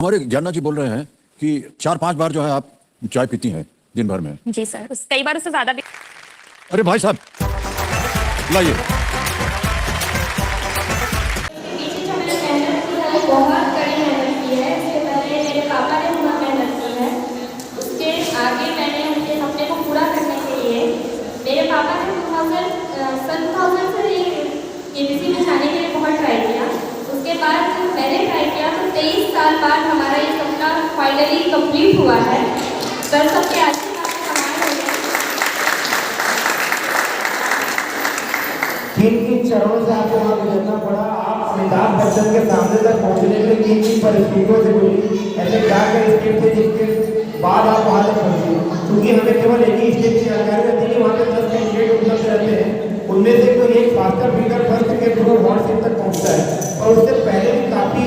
हमारे ज्ञाना जी बोल रहे हैं कि 4-5 बार जो है आप चाय पीती हैं दिन भर में। जी सर, कई बार उससे ज्यादा भी। अरे भाई साहब लाइए। पीछे जो मैंने मेहनत की है वो बहुत कड़ी मेहनत की है। इससे पहले मेरे पापा ने बहुत मेहनत की है। उसके आगे मैंने उनके सपने को पूरा करने के लिए मेरे पापा ने 2000 से केबीसी में जाने के लिए बहुत ट्राई किया। उसके बाद मैंने ट्राई किया तो 23 साल बाद हमारा ये सपना फाइनली कंप्लीट हुआ है। सर सबके आशीर्वाद से हमारा हो गया। किन चरणों से आपको वहाँ गुजरना पड़ा? आप अमिताभ बच्चन के सामने तक पहुँचने के लिए किन परिस्थितियों से गुजरी? ऐसे क्या क्या स्टेप थे जिसके बाद आप वहाँ तक पहुँचे? क्योंकि हमें केवल एक ही स्टेप की जानकारी रहती है कि वहाँ पे 10 कैंडिडेट उपलब्ध रहते हैं, उनमें से कोई एक फास्टर फिगर फर्स्ट के थ्रू व्हाट्सएप तक पहुँचता है और उससे पहले भी काफ़ी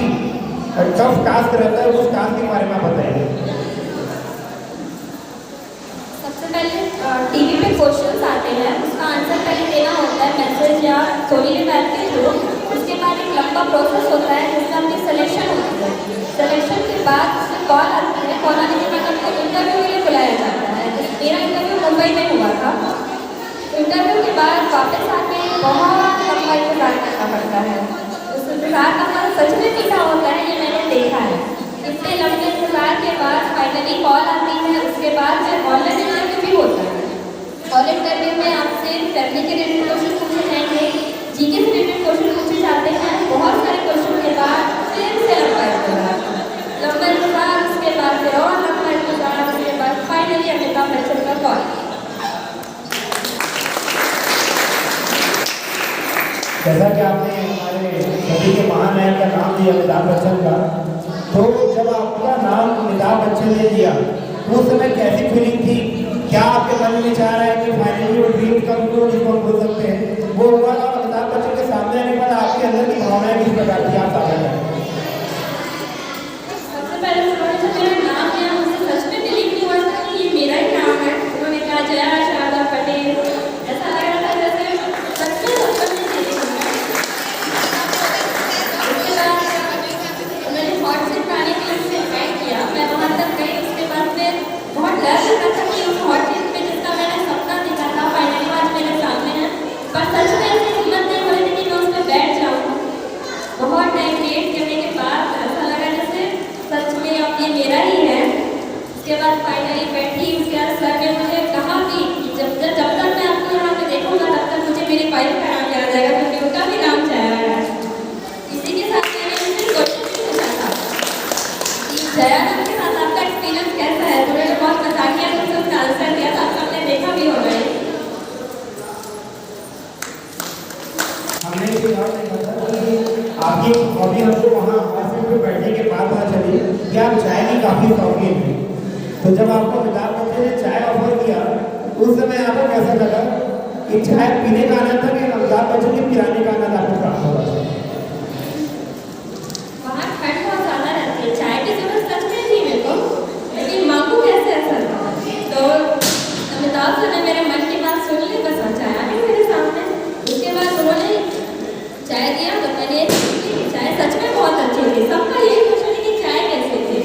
टफ टास्क रहता है। उस टास्क के बारे में आप बताइए। सबसे पहले टीवी पे क्वेश्चंस आते हैं, उसका आंसर पहले देना होता है मैसेज या सोनी बैठ के थ्रू। उसके बाद एक लंबा प्रोसेस होता है जिसमें अपनी सिलेक्शन होती है। सिलेक्शन के बाद कॉल आती है, कॉल आने के बाद आपको इंटरव्यू के लिए बुलाया जाता है। मेरा इंटरव्यू मुंबई में हुआ था। इंटरव्यू के बाद वापस आके बहुत लंबा इंतजार करना पड़ता है। उस इंतजार का फल सच में मीठा होता है, ये मैंने देखा है। इतने लंबे इंतजार के बाद फाइनली कॉल आती है। उसके बाद फिर ऑनलाइन इंटरव्यू भी होता है। ऑनलाइन इंटरव्यू में आपसे फैमिली के रिलेटेड क्वेश्चन पूछे जाएंगे, जीके से रिलेटेड क्वेश्चन पूछे जाते हैं। बहुत सारे क्वेश्चन के बाद फिर से लंबा इंतजार, उसके बाद फिर और लंबा इंतजार, उसके बाद फाइनली अमिताभ बच्चन का कॉल। जैसा कि आपने हमारे सभी के महानायक का नाम दिया अमिताभ बच्चन का, तो जब आपका नाम अमिताभ बच्चन ने दिया तो उस समय कैसी फीलिंग थी? क्या आपके मन में विचार है कि फाइनली वो ड्रीम कम टू जिसको हम बोल सकते हैं वो हुआ? और अमिताभ बच्चन के सामने आने के बाद आपके अंदर की भावनाएं किस प्रकार थी, आप साझा करें। सबसे पहले उन्होंने जब मेरा नाम लिया मुझे सच में बिलीव नहीं हुआ था कि ये मेरा ही नाम है। उन्होंने कहा जया शारदा पटेल, ऐसा लग रहा था जैसे सच में सपने में थी। उसके बाद उन्होंने व्हाट्सएप पर आने के लिए मुझे इन्वाइट किया, मैं वहाँ तक गई। उसके बाद फिर बहुत डर लगा था कि उस व्हाट्सएप पे जिसका मैंने सपना देखा था फाइनली आज मेरे सामने है। पर सच में ऐसी हिम्मत नहीं हो रही थी कि मैं उस पर बैठ जाऊँ। बहुत टाइम वेट करने के बाद ऐसा लगा जैसे सच में अब ये मेरा ही है। उसके बाद फाइनली बैठी। उसके बाद सर ने मुझे कहा कि जब तक मैं आपको यहाँ पे देखूंगा तब तक मुझे मेरी वाइफ का नाम याद आएगा, क्योंकि उनका भी नाम जया है। इसी के साथ मैंने उनसे क्वेश्चन भी पूछा था कि जया नाम के साथ आपका एक्सपीरियंस कैसा है। तो उन्होंने बहुत मजाकिया मुझसे उसका आंसर दिया था, आपने देखा भी होगा। हमने आपकी हॉबी हमको वहाँ हॉस्टल पे बैठने के बाद पता चली कि आप चाय की काफ़ी शौकीन हैं। तो जब आपको अमिताभ बच्चन ने चाय ऑफर किया उस समय आपको कैसा लगा कि चाय पीने का आनंद था कि अमिताभ बच्चन के पिलाने का आनंद आपको प्राप्त हुआ? वहाँ ठंड बहुत ज़्यादा रहती है, चाय की जरूरत सच में थी मेरे को, लेकिन मांगू कैसे ऐसा था। तो अमिताभ सर ने मेरे मन की बात सुन ली, बस चाय आ गई मेरे सामने। उसके बाद उन्होंने चाय दिया तो मैंने चाय सच में बहुत अच्छी थी। सबका यही क्वेश्चन है कि चाय कैसे थी,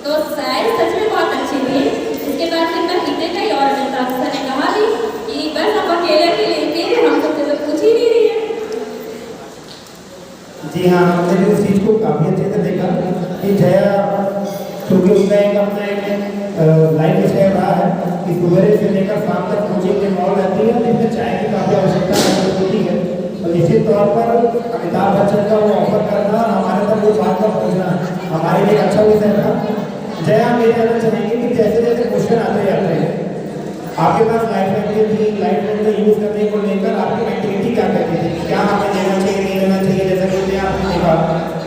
तो चाय सच में बहुत अच्छी थी। इसके बाद फिर मैं पीते गई और अमिताभ सर ने कहा भी कि बस आप अकेले के लिए पी, हम सबसे तो पूछ ही नहीं रही है। जी हाँ, हमने भी उस चीज़ को काफ़ी अच्छे से देखा कि जया क्योंकि उसका एक अपना एक लाइफ स्टाइल रहा है कि सुबह से लेकर शाम तक कोचिंग के मॉल रहती है, जिसमें चाय की काफ़ी आवश्यकता होती है। तो निश्चित तौर पर अमिताभ बच्चन का वो ऑफर करना और हमारे तक वो बात पर पहुँचना हमारे लिए अच्छा विषय था। जया, हम ये जानना चाहेंगे कि जैसे जैसे क्वेश्चन आते जाते हैं आपके पास लाइफ में यूज़ करने को लेकर आपकी मेंटेलिटी क्या कहती थी? क्या हमें लेना चाहिए, नहीं लेना चाहिए? जैसा कि आपने देखा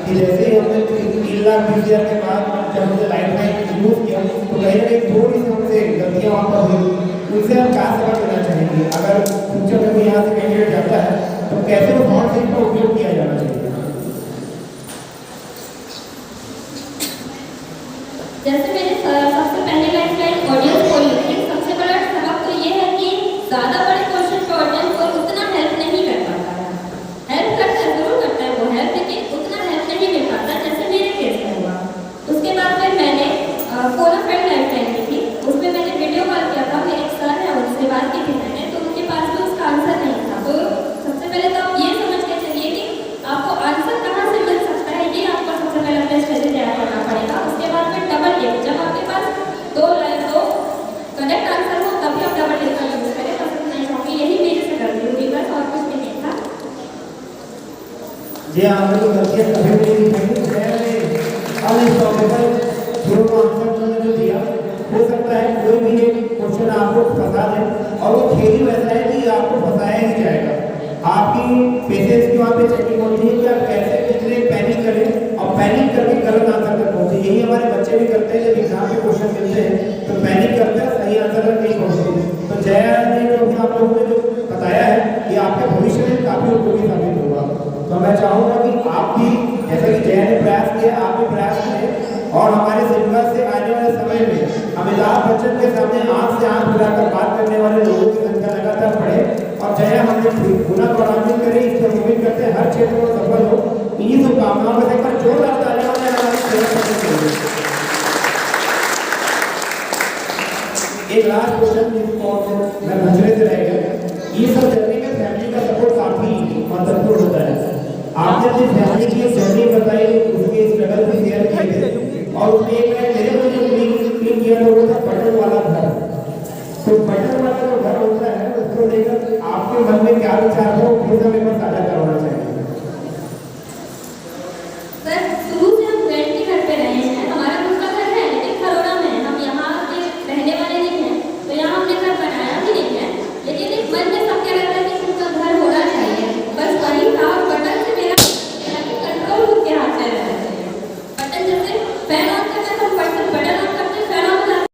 कि जैसे ही हमने 3,20,000 के बाद जब हमने लाइफ में यूज़ किया तो कहीं ना कहीं थोड़ी सी हमसे गलतियाँ वहाँ पर हुई। उनसे हम क्या सबक लेना चाहेंगे? अगर फ्यूचर में कोई यहाँ से कैंडिडेट जाता है तो कैसे उस व्हाट्सएप का उपयोग किया जाना चाहिए? जैसे मैंने सबसे पहले लाइफ ऑडियंस बोली थी, सबसे बड़ा सबक तो ये है कि ज़्यादा बड़े क्वेश्चन पे ऑडियंस को उतना हेल्प नहीं कर पाता है। हेल्प करता है, जरूर करता है वो हेल्प, लेकिन उतना हेल्प नहीं मिल पाता जैसे मेरे केस में हुआ। उसके फोन अ फ्रेंड लाइफलाइन की थी, उसमें मैंने वीडियो कॉल किया था, मेरे एक सर है उनसे बात की थी मैंने, तो उनके पास भी उसका आंसर नहीं था। तो सबसे पहले तो आप ये समझ के चलिए कि आपको आंसर कहाँ से मिल सकता है, ये आपको सबसे पहले अपने स्टडी तैयार करना पड़ेगा। उसके बाद में डबल टिक, जब आपके पास दो करेक्ट आंसर हो तभी आप डबल टिक का यूज करें, पसंद नहीं होगी। यही मेरे से गलती हुई, बस और कुछ भी नहीं था। जी आपने तो गलतियाँ कभी भी नहीं दिखाई, मैंने अनस्टॉपेबल थ्रू आंसर मैंने जो दिया, हो सकता है कोई भी एक क्वेश्चन आपको फंसा दे और वो खेल ही वैसा है कि आपको फंसाया ही जाएगा। आपकी पेशेंस की वहाँ पे चेकिंग होती है कि आप कैसे कितने पैनिक करें और पैनिक करके गलत आंसर तक पहुँचे। यही हमारे बच्चे भी करते हैं, जब एग्जाम के क्वेश्चन मिलते हैं तो पैनिक करते हैं, सही आंसर तक नहीं पहुँचते। तो जया ने जो भी आप लोगों ने जो बताया है ये आपके भविष्य में काफ़ी उपयोगी साबित होगा। तो मैं चाहूँगा कि आप भी जैसा कि जया ने प्रयास किया, आप भी प्रयास करें और हमारे सिमगा से आने वाले समय में अमिताभ बच्चन के सामने आँख से आँख मिलाकर बात करने वाले लोगों की संख्या लगातार बढ़े और जया हमने गुना गौरवान्वित करें। इससे उम्मीद करते हैं हर क्षेत्र में सफल हो। इन्हीं शुभकामनाओं में देखकर जोरदार तालियां बजाएं हमारी सेवा करने के लिए। एक लास्ट क्वेश्चन मैं दूसरे से रह गया, ये सब जर्नी में फैमिली का सपोर्ट काफी महत्वपूर्ण होता है। आपने अपनी फैमिली की जर्नी बताई, उसके स्ट्रगल भी शेयर किए थे और उसमें एक मेरे को जो क्लिक किया था वो था बटन वाला घर। तो बटन वाला जो घर होता है उसको लेकर आपके मन में क्या विचार हो, फिर से मेरे को साझा करवाना